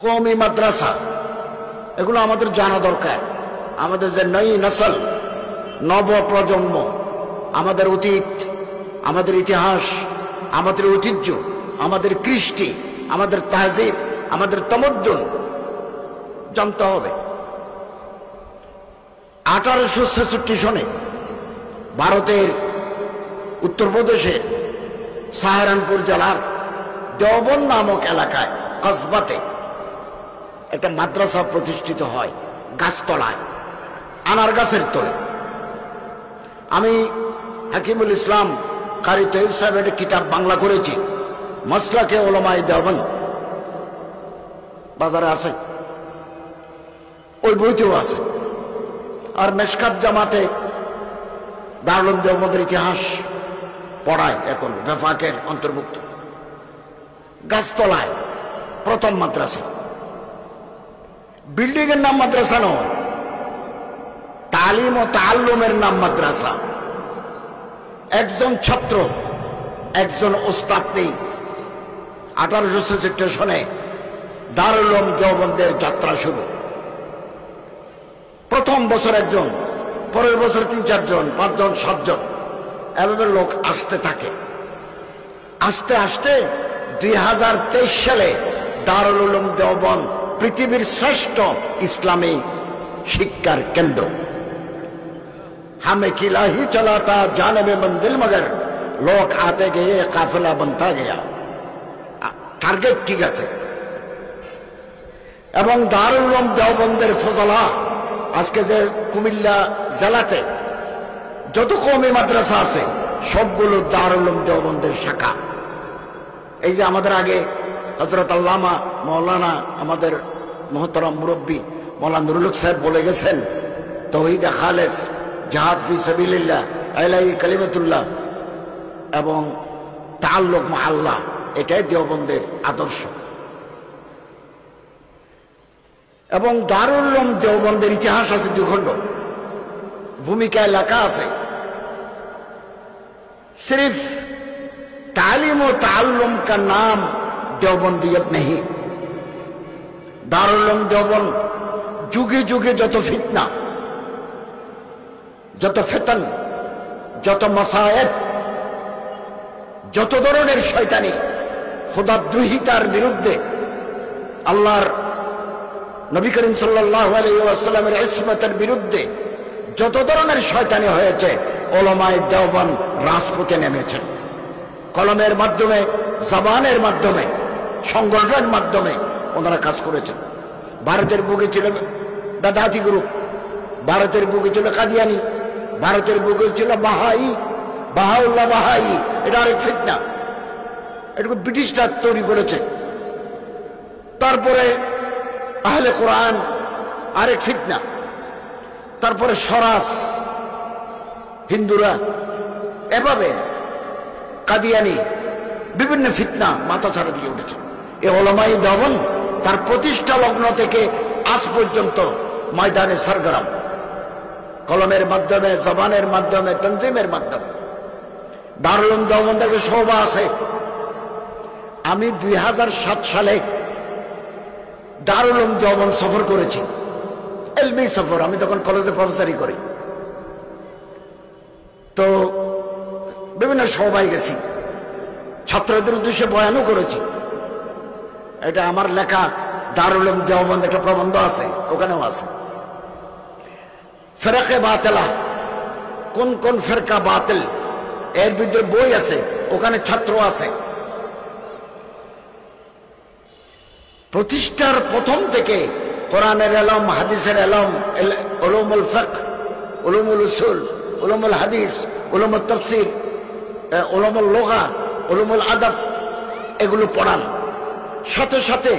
কওমি মাদ্রাসা, এগুলো আমাদের জানা দরকার। আমাদের যে নই নসল, নব প্রজন্ম, আমাদের অতীত, আমাদের ইতিহাস, আমাদের ঐতিহ্য, আমাদের কৃষ্টি, আমাদের তাহজিব, আমাদের তমদ্দুন জানতে হবে। 1866 সনে ভারতের উত্তরপ্রদেশের সাহারানপুর জেলার দেওবন্দ নামক এলাকায় কসবাতে একটা মাদ্রাসা প্রতিষ্ঠিত হয়, গাছতলায়, আনার গাছের তলে। আমি হাকিমুল ইসলাম কারি তৈব সাহেব একটা কিতাব বাংলা করেছি, মাসলাকে উলামায়ে দেওবন্দ, বাজারে আছে, ওই বইতেও আছে। আর মেশকাত জামাতে দারুল দেওবন্দের ইতিহাস পড়ায়, এখন বেফাকের অন্তর্ভুক্ত। গাছতলায় প্রথম মাদ্রাসা, বিল্ডিং এর নাম মাদ্রাসা নয়, তালিম ও তাআল্লুমের নাম মাদ্রাসা। একজন ছাত্র, একজন ওস্তাদ নেই। 1866 সনে দারুল উলুম দেওবন্দের যাত্রা শুরু। প্রথম বছর একজন, পরের বছর 3-4 জন, 5 জন, 7 জন, এভাবে লোক আসতে থাকে। আস্তে আস্তে 2023 সালে দারুল উলুম দেওবন্দ পৃথিবীর শ্রেষ্ঠ ইসলামী শিক্ষার কেন্দ্র। हमें किला ही चलाता जाने मंजिल मगर लोग आते गए काफिला बनता गया। টার্গেট ঠিক আছে। এবং দারুল উলুম দেওবন্দের ফজলা, আজকে যে কুমিল্লা জেলাতে যত কওমি মাদ্রাসা আছে সবগুলো দারুল উলুম দেওবন্দের শাখা। এই যে আমাদের আগে হযরত আল্লামা মাওলানা আমাদের মুহতারাম মুরব্বী মাওলানা নুরুল হক সাহেব বলে গেছেন, তাওহীদ খালেস, জিহাদ ফি সাবিলিল্লাহ, ইলাহি কালিমাতুল্লাহ এবং তাআল্লুক মা আল্লাহ, এটাই দেওবন্দের আদর্শ। এবং দারুল উলুম দেওবন্দের ইতিহাস আছে 2 খণ্ড, ভূমিকা লেখা আছে। सिर्फ तालीम और ताल्लुम का नाम देवबंदियत नहीं। दारुल उलूम देवबंद जुगे जुगे যত ফিতনা, যত ফিতন, যত মাসায়েব, যত ধরনের শয়তানি, খোদাদ্রোহিতার বিরুদ্ধে, আল্লাহর নবী করিম সাল্লাল্লাহু আলাইহি ওয়াসাল্লামের ইসমতের বিরুদ্ধে যত ধরনের শয়তানি হয়েছে, উলামায়ে দেওবন্দ রাজপথে নেমেছেন। কলমের মাধ্যমে, জবানের মাধ্যমে, সংগঠনের মাধ্যমে ওনারা কাজ করেছেন। ভারতের বুকে ছিল বেদাতি গ্রুপ, ভারতের বুকে ছিল কাদিয়ানি, ভারতের বুকে ছিল বাহাই, বাহাউল্লাহ বাহাই, এটা আরেক ফিতনা, এটুকু ব্রিটিশরা তৈরি করেছে। তারপরে আহলে কোরআন, আরেক ফিতনা। তারপরে স্বরাজ, হিন্দুরা, এভাবে কাদিয়ানি, বিভিন্ন ফিতনা মাথা ছাড়া দিয়ে উঠেছে। এই উলামায়ে দেওবন্দ তার প্রতিষ্ঠা লগ্ন থেকে আজ পর্যন্ত ময়দানে সরগরম, কলমের মাধ্যমে, জবানের মাধ্যমে, তনজিমের মাধ্যমে। দারুল উলুম দেওবন্দের শোভা আছে। আমি 2007 সালে দারুল উলুম দেওবন্দ সফর করেছি, এলমি সফর। আমি তখন কলেজে প্রফেসরি করি, তো বিভিন্ন সভায় গেছি, ছাত্রদের উদ্দেশ্যে বয়ানও করেছি। এটা আমার লেখা দারুল উলুম দেওবন্দ একটা প্রবন্ধ আছে, ওখানেও আছে। ফেরাকে বাতিলা, কোন কোন ফেরকা বাতিল, এর ভিতরে বই আছে, ওখানে ছাত্র আছে। প্রতিষ্ঠার প্রথম থেকে কোরআনের ইলম, হাদিসের ইলম, উলুমুল ফিকহ, উলুমুল উসুল, উলুমুল হাদিস, উলুমুল তাফসীর, উলুমুল লুগা, উলুমুল আদব, এগুলো পড়ান। সাথে সাথে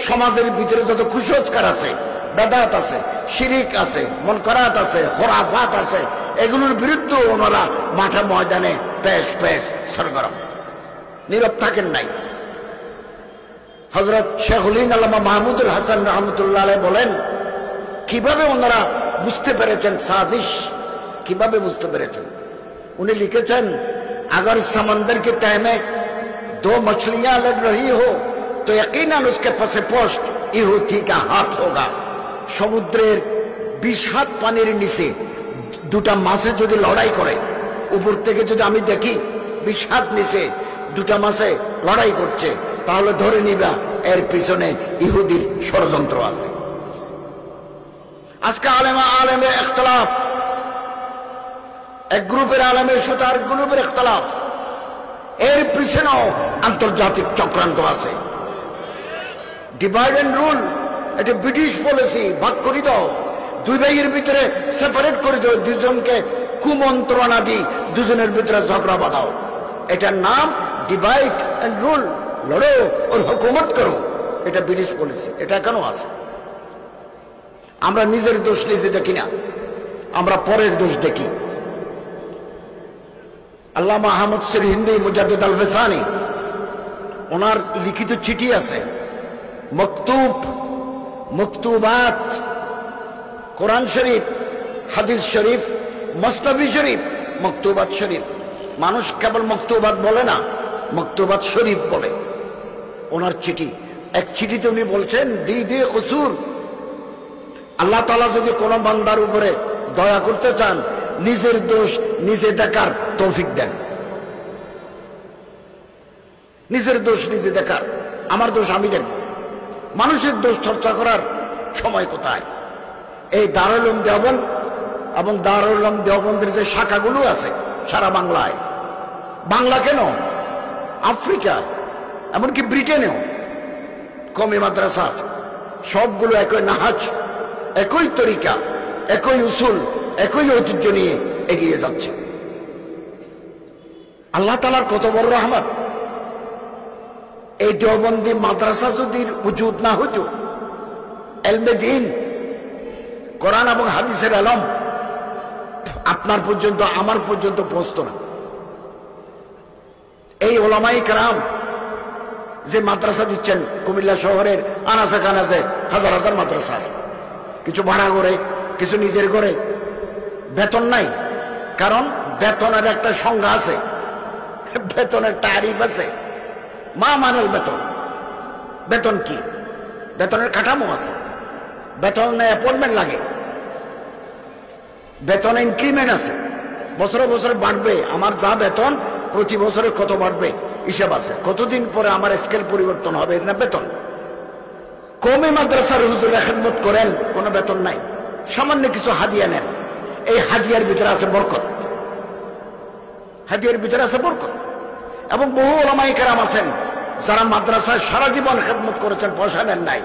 সমাজের ভিতরে যত কুসংস্কার আছে, বেদাত আছে, শিরিক আছে, মুনকারাত আছে, খুরাফাত আছে, এগুলোর বিরুদ্ধে ওনারা মাঠে ময়দানে পেশ পেশ সরগরম, নীরব থাকেন নাই। হযরত শেখুল হিন্দ আল্লামা মাহমুদুল হাসান রহমতুল্লাহ আলাইহি বলেন, কিভাবে ওনারা বুঝতে পেরেছেন সাজিশ, কিভাবে বুঝতে পেরেছেন। उन्हें लिखेছেন, अगर समंदर के तह में 2 मछलियां लड़ रही हो तो यकीनन उसके पसे-पोस्ट यहूदी का हाथ होगा। সমুদ্রের 20 হাত পানির নিচে দুটা মাছে যদি লড়াই করে, উপর থেকে যদি আমি দেখি 20 হাত নিচে দুটা মাছে লড়াই করছে, তাহলে ধরে নিবা এর পিছনে ইহুদির ষড়যন্ত্র আছে। আজকে আলেমে ইখতিলাফ, এক গ্রুপের আলেমের সাথে আর গ্রুপের ইখতিলাফ, এর পিছনেও আন্তর্জাতিক চক্রান্ত আছে। ডিভাইড এন্ড রুল, এটা ব্রিটিশ পলিসি। ভাগ করে দাও, দুই ভাইয়ের ভিতরে সেপারেট করে দাও, দুজনকে কুমন্ত্রণা দিই, দুজনের ভিতরে ঝগড়া বাঁধাও। এটার নাম ডিভাইড এন্ড রুল। লড়ো ওর হুকুমত করো, এটা ব্রিটিশ পলিসি। এটা কেন আছে? আমরা নিজের দোষ নিজে দেখি না, আমরা পরের দোষ দেখি। আল্লামা আহমদ সির হিন্দি মুজাদ্দিদ আল ফেসানি, ওনার লিখিত চিঠি আছে, মকতুব, মকতুবাত, কোরআন শরীফ, হাদিস শরীফ, মসনবী শরীফ, মকতুবাত শরীফ। মানুষ কেবল মকতুবাত বলে না, মকতুবাত শরীফ বলে। ওনার চিঠি, এক চিঠিতে উনি বলছেন, দি কসুর, আল্লাহ তাআলা যদি কোনো বান্দার উপরে দয়া করতে চান, নিজের দোষ নিজে দেখার তৌফিক দেন। নিজের দোষ নিজে দেখার, আমার দোষ আমি দেখব। মানুষের দোষ চর্চা করার সময় কোথায়? এই দারুল উলুম দেওবন্দ এবং দারুল উলুম দেওবন্দের যে শাখাগুলো আছে সারা বাংলায়, বাংলা কেন, আফ্রিকা, এমনকি ব্রিটেনেও কওমি মাদ্রাসা আছে। সবগুলো একই নাহাজ, একই তরিকা, একই উসুল, একই ঐতিহ্য নিয়ে এগিয়ে যাচ্ছে। আল্লাহ তাআলার কত বড় রহমত! এই দেওবন্দি মাদ্রাসা যদি উজুদ না হতো, এলমে দ্বীন, কোরআন এবং হাদিসের আলম আপনার পর্যন্ত, আমার পর্যন্ত পৌঁছত না। এই ওলামাই কেরাম যে মাদ্রাসা দিচ্ছেন, কুমিল্লা শহরের আনাচে কানাচে হাজার হাজার মাদ্রাসা আছে, কিছু ভাড়া করে, কিছু নিজের করে। বেতন নাই, কারণ বেতনের একটা সংজ্ঞা আছে, বেতনের তারিফ আছে। মা মানেল বেতন, বেতন কি? বেতনের কাঠামো আছে, বেতনে অ্যাপয়েন্টমেন্ট লাগে, বেতনে ইনক্রিমেন্ট আছে, বছরে বছরে বাড়বে। আমার যা বেতন প্রতি বছরে কত বাড়বে হিসাব আছে, কতদিন পরে আমার স্কেল পরিবর্তন হবে, না বেতন। কওমি মাদ্রাসার হুজুর খেদমত করেন, কোনো বেতন নাই, সামান্য কিছু হাদিয়া নেন। এই হাদিয়ার ভিতরে আছে বরকত, হাদিয়ার ভিতরে আছে বরকত। এবং বহু ওলামায়ে কেরাম আছেন যারা মাদ্রাসায় সারা জীবন খেদমত করেছেন, পয়সা নেন নাই।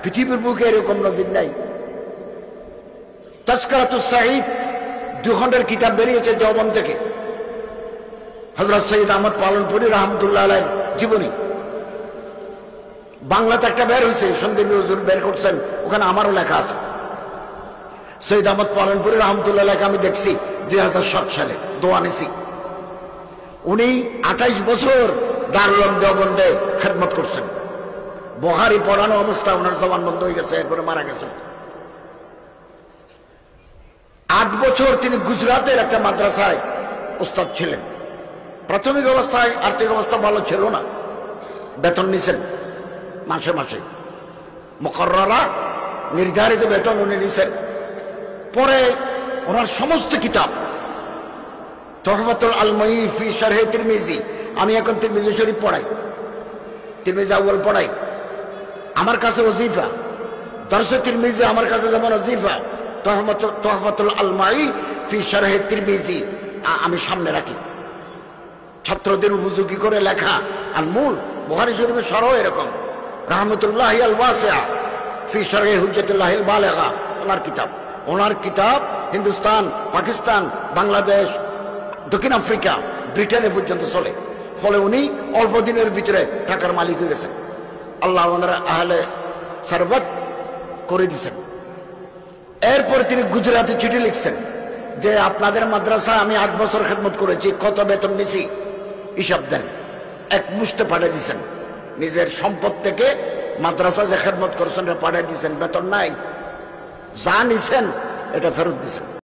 পৃথিবীর বুকে এরকম নজির নাই। তাজকিরাতুস সাঈদ 2 খণ্ডের কিতাব বেরিয়েছে দেওবন্দ থেকে, হযরত সৈয়দ আহমদ পালনপুরি রাহমাতুল্লাহ আলাইহির জীবনী। বাংলাতে একটা বের হয়েছে, সন্দীপী হুজুর বের করছেন, ওখানে আমারও লেখা আছে। সৈয়দ আহমদ পালনপুরি রাহমাতুল্লাহ আলাইহি আমি দেখছি 2007 সালে দোয়ানিসি। উনি 28 বছর দারুল উলুম দেওবন্দে খেদমত করছেন। বুখারী পড়ানো অবস্থা ওনার জবান বন্ধ হয়ে গেছে, এরপরে মারা গেছেন। 8 বছর তিনি গুজরাতের একটা মাদ্রাসায় উস্তাদ ছিলেন। প্রাথমিক অবস্থায় আর্থিক অবস্থা ভালো ছিল না, বেতন নিছেন মাসে মাসে, মুকররা নির্ধারিত বেতন উনি নিছেন। পরে ওনার সমস্ত কিতাব, তুহফাতুল আলমী ফি শরহে তিরমিজি, আমি এখন তিরমিজি শরীফ পড়াই, তিরমিজি আউয়াল পড়াই, আমার কাছে ওজিফা। দরসে তিরমিজি আমার কাছে যেমন ওজিফা, তুহফাতুল আলমী ফি শরহে তিরমিজি আমি সামনে রাখি, ছাত্রদের উপযোগী করে লেখা। আর মূল বুখারী শরীফের শরহ এরকম, রাহমাতুল্লাহি আল ওয়াসিআ ফি শরহি হুজ্জাতুল্লাহিল বালিগা ওনার কিতাব। ওনার কিতাব হিন্দুস্তান, পাকিস্তান, বাংলাদেশ, দক্ষিণ আফ্রিকা, ব্রিটেনে পর্যন্ত চলে। ফলে উনি অল্প দিনের ভিতরে টাকার মালিক হয়ে গেছেন। আল্লাহ ওনারা আহলে সারওয়াত করে দিয়েছেন। এরপরে তিনি গুজরাতে চিঠি লিখছেন যে আপনাদের মাদ্রাসা আমি 8 বছর খেদমত করেছি, কত বেতন নিছি হিসাব দেন। এক মুষ্টে পাঠিয়ে দিয়েছেন, নিজের সম্পদ থেকে মাদ্রাসা যে খেদমত করছেন পাঠিয়ে দিয়েছেন, বেতন নাই, যা নিছেন এটা ফেরত দিয়েছেন।